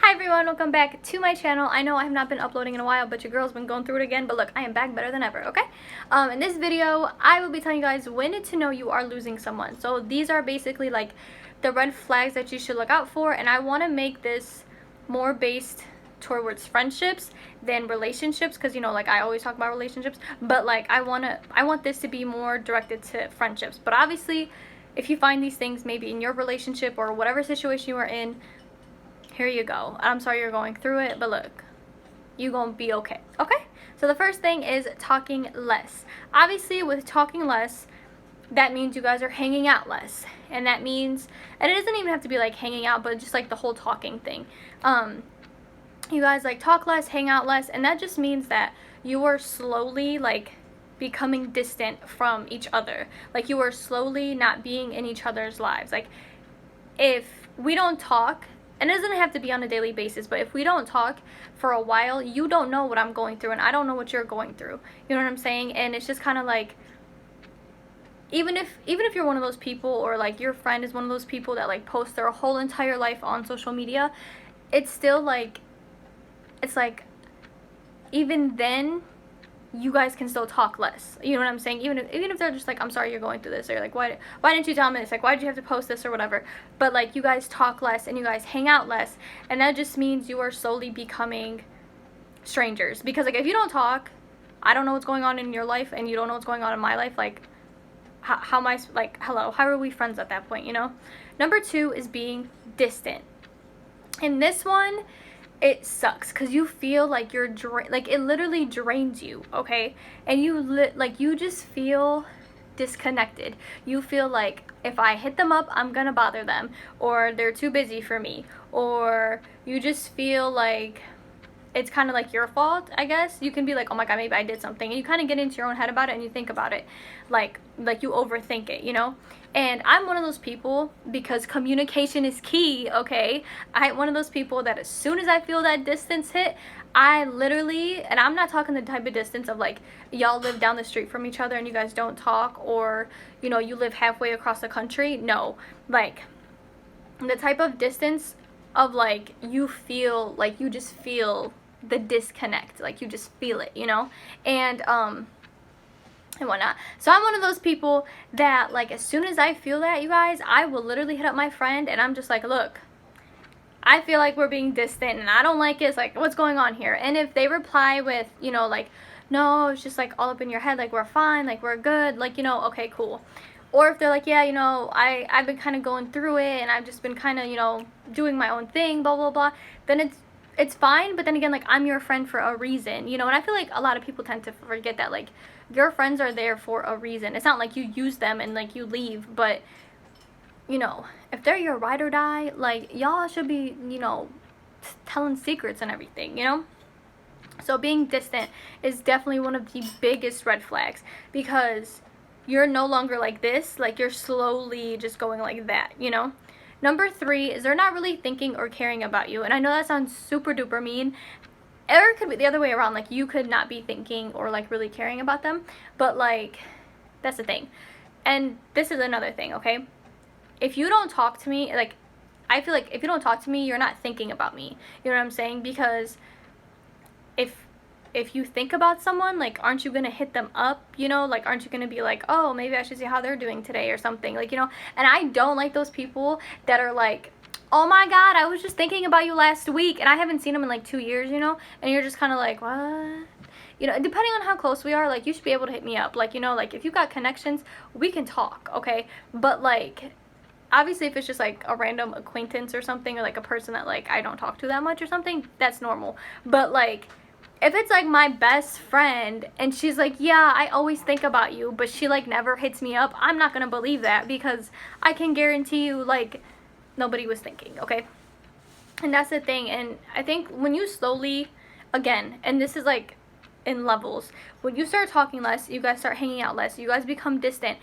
Hi everyone, welcome back to my channel. I know I have not been uploading in a while, but your girl's been going through it again. But look, I am back better than ever, okay? In this video, I will be telling you guys when to know you are losing someone. So these are basically like the red flags that you should look out for, and I want to make this more based towards friendships than relationships, because you know, like I always talk about relationships, but like I want this to be more directed to friendships. But obviously, if you find these things maybe in your relationship or whatever situation you are in, here you go. I'm sorry you're going through it, but look, you're gonna be okay. Okay? So the first thing is talking less. Obviously, with talking less, that means you guys are hanging out less. And that means, and it doesn't even have to be like hanging out, but just like the whole talking thing. You guys like talk less, hang out less, and that just means that you are slowly like becoming distant from each other. Like you are slowly not being in each other's lives. Like if we don't talk, and it doesn't have to be on a daily basis, but if we don't talk for a while, you don't know what I'm going through and I don't know what you're going through. You know what I'm saying? And it's just kind of like, even if you're one of those people, or like your friend is one of those people that like post their whole entire life on social media, it's still like, it's like, even then you guys can still talk less. You know what I'm saying? Even if they're just like, I'm sorry you're going through this, or like, why didn't you tell me this? Like, why did you have to post this or whatever? But like, you guys talk less and you guys hang out less, and that just means you are slowly becoming strangers. Because like, if you don't talk, I don't know what's going on in your life, and you don't know what's going on in my life. Like, how am I, like, hello, how are we friends at that point, you know? Number 2 is being distant. And this one, it sucks because you feel like you're like it literally drains you, okay? And you like you just feel disconnected. You feel like if I hit them up, I'm gonna bother them, or they're too busy for me, or you just feel like it's kind of like your fault, I guess. You can be like, oh my god, maybe I did something, and you kind of get into your own head about it, and you think about it like you overthink it, you know? And I'm one of those people, because communication is key, okay? I'm one of those people that as soon as I feel that distance hit, I literally, and I'm not talking the type of distance of like y'all live down the street from each other and you guys don't talk, or you know, you live halfway across the country. No, like the type of distance of like you feel like you just feel the disconnect, like you just feel it, you know? And whatnot. So I'm one of those people that like as soon as I feel that, you guys, I will literally hit up my friend and I'm just like, look, I feel like we're being distant and I don't like it. It's like, what's going on here? And if they reply with, you know, like, no, it's just like all up in your head, like we're fine, like we're good, like, you know, okay, cool. Or if they're like, yeah, you know, I've been kind of going through it and I've just been kind of, you know, doing my own thing, blah, blah, blah, then it's fine. But then again, like, I'm your friend for a reason, you know? And I feel like a lot of people tend to forget that, like, your friends are there for a reason. It's not like you use them and like you leave, but you know, if they're your ride or die, like y'all should be, you know, telling secrets and everything, you know? So being distant is definitely one of the biggest red flags, because you're no longer like this, like you're slowly just going like that, you know? Number 3 is they're not really thinking or caring about you. And I know that sounds super duper mean, or it could be the other way around, like you could not be thinking or like really caring about them, but like that's the thing. And this is another thing, okay? If you don't talk to me, like I feel like if you don't talk to me, you're not thinking about me, you know what I'm saying? Because if you think about someone, like, aren't you gonna hit them up, you know? Like, aren't you gonna be like, oh, maybe I should see how they're doing today or something, like, you know? And I don't like those people that are like, oh my god, I was just thinking about you last week and I haven't seen them in like 2 years, you know? And you're just kind of like, what? You know, depending on how close we are, like, you should be able to hit me up. Like, you know, like, if you got connections, we can talk, okay? But, like, obviously, if it's just, like, a random acquaintance or something, or, like, a person that, like, I don't talk to that much or something, that's normal. But, like, if it's, like, my best friend, and she's like, yeah, I always think about you, but she, like, never hits me up, I'm not gonna believe that, because I can guarantee you, like, nobody was thinking, okay? And that's the thing. And I think when you slowly, again, and this is like in levels, when you start talking less, you guys start hanging out less, you guys become distant,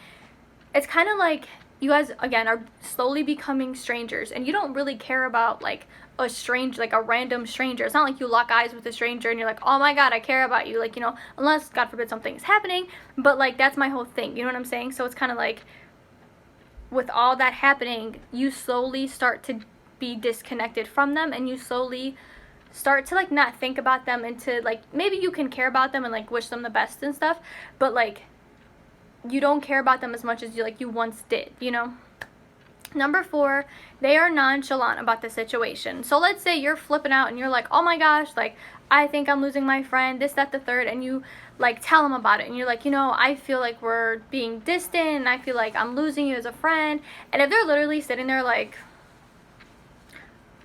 it's kind of like you guys again are slowly becoming strangers, and you don't really care about like a strange, like a random stranger. It's not like you lock eyes with a stranger and you're like, oh my god, I care about you, like, you know, unless god forbid something is happening. But like that's my whole thing, you know what I'm saying? So it's kind of like with all that happening, you slowly start to be disconnected from them, and you slowly start to like not think about them, and to like maybe you can care about them and like wish them the best and stuff, but like you don't care about them as much as you once did, you know. Number 4, they are nonchalant about the situation. So let's say you're flipping out and you're like, oh my gosh, like I think I'm losing my friend, this, that, the third, and you like tell them about it, and you're like, you know, I feel like we're being distant, and I feel like I'm losing you as a friend. And if they're literally sitting there like,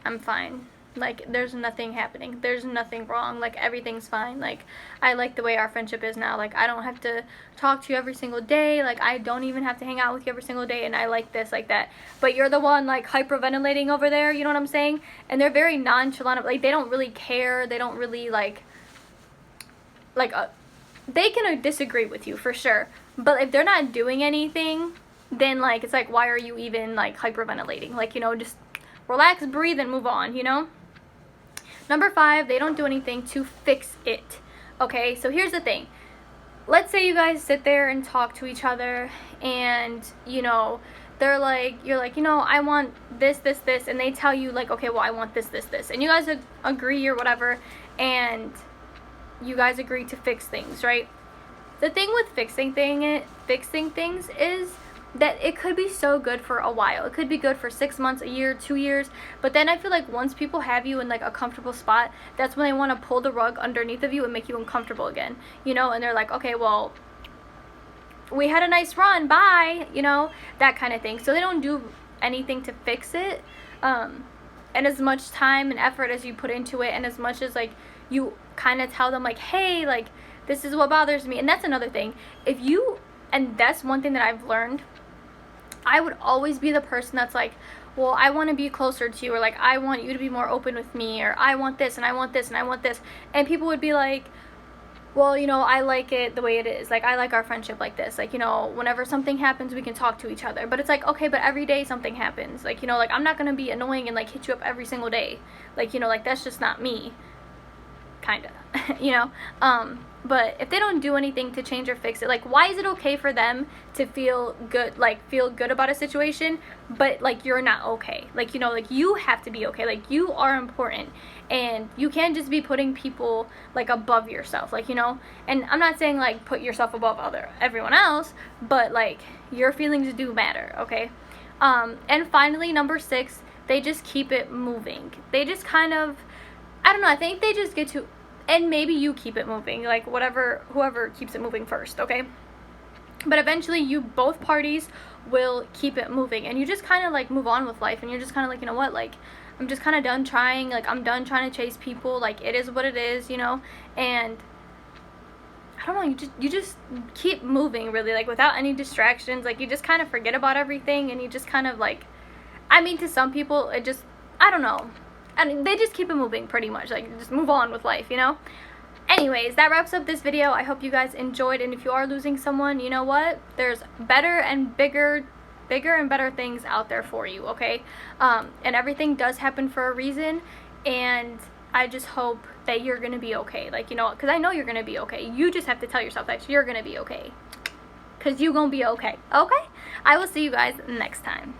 I'm fine, like there's nothing happening, there's nothing wrong, like everything's fine, like I like the way our friendship is now, like I don't have to talk to you every single day, like I don't even have to hang out with you every single day, and I like this, like that, but you're the one like hyperventilating over there, you know what I'm saying? And they're very nonchalant, like they don't really care, they don't really like they can disagree with you for sure, but if they're not doing anything, then like it's like, why are you even like hyperventilating? Like, you know, just relax, breathe, and move on, you know. Number 5, they don't do anything to fix it. Okay, so here's the thing. Let's say you guys sit there and talk to each other, and you know, they're like, you're like, you know, I want this, this, this, and they tell you like, okay, well, I want this, this, this, and you guys agree or whatever, and you guys agree to fix things, right? The thing with fixing things is that it could be so good for a while. It could be good for 6 months, a year, 2 years, but then I feel like once people have you in like a comfortable spot, that's when they want to pull the rug underneath of you and make you uncomfortable again, you know. And they're like, okay, well, we had a nice run, bye, you know, that kind of thing. So they don't do anything to fix it, and as much time and effort as you put into it, and as much as like you kind of tell them like, hey, like this is what bothers me. And that's another thing, and that's one thing that I've learned. I would always be the person that's like, well, I want to be closer to you, or like I want you to be more open with me, or I want this and I want this and I want this. And people would be like, well, you know, I like it the way it is, like I like our friendship like this, like, you know, whenever something happens we can talk to each other. But it's like, okay, but every day something happens, like, you know, like I'm not gonna be annoying and like hit you up every single day, like, you know, like that's just not me, kinda. You know. But if they don't do anything to change or fix it, like why is it okay for them to feel good about a situation, but like you're not okay? Like, you know, like you have to be okay, like you are important, and you can't just be putting people like above yourself, like, you know. And I'm not saying like put yourself above everyone else, but like your feelings do matter, okay? And finally, number 6, they just keep it moving. They just kind of, I don't know, I think they just get to, and maybe you keep it moving, like whoever keeps it moving first, okay? But eventually both parties will keep it moving, and you just kind of like move on with life, and you're just kind of like, you know what, like I'm just kind of done trying, like I'm done trying to chase people, like it is what it is, you know. And I don't know, you just keep moving, really, like without any distractions, like you just kind of forget about everything, and you just kind of like, I mean, to some people it just, I don't know, and they just keep it moving pretty much, like just move on with life, you know. Anyways, that wraps up this video. I hope you guys enjoyed, and if you are losing someone, you know what, there's better and bigger and better things out there for you, okay? And everything does happen for a reason, and I just hope that you're gonna be okay, like, you know, because I know you're gonna be okay. You just have to tell yourself that you're gonna be okay, because you're gonna be okay. I will see you guys next time.